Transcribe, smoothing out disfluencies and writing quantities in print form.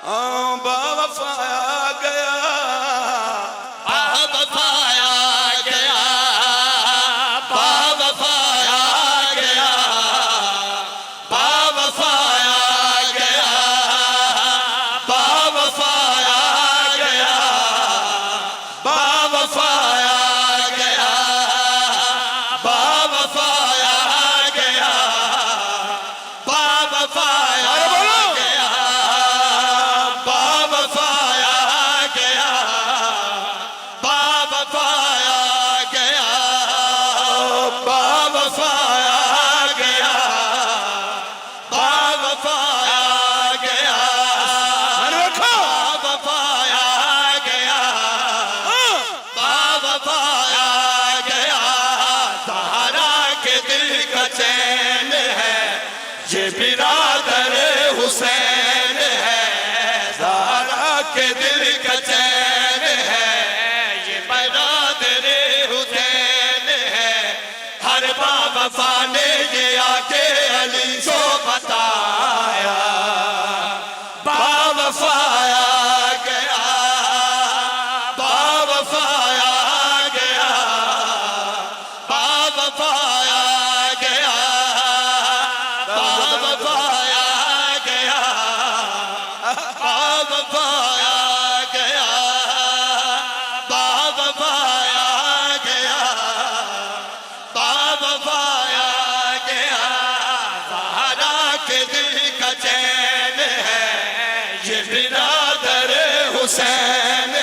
باوفایا گیا، باوفایا گیا، باوفایا گیا، باوفایا گیا، باوفایا گیا، باوفایا گیا، باوفایا گیا، باوفایا گیا، باوفایا گیا، باوفایا گیا، باوفایا گیا، باوفایا گیا، میں نے رکھا باوفایا گیا، باوفایا گیا، زہرا کے دل کا چین ہے، یہ برادر حسین ہے، زہرا کے دل کا چین ہے، یہ برادر حسین ہے، ہر باوفا نے یہ آ کے علی کو بتایا، باوفایا گیا، باوفایا گیا، باوفایا گیا، باوفایا گیا، باوفایا گیا، باوفایا گیا، باوفایا گیا، زہرا کے دل کا چین ہے، یہ برادر حسین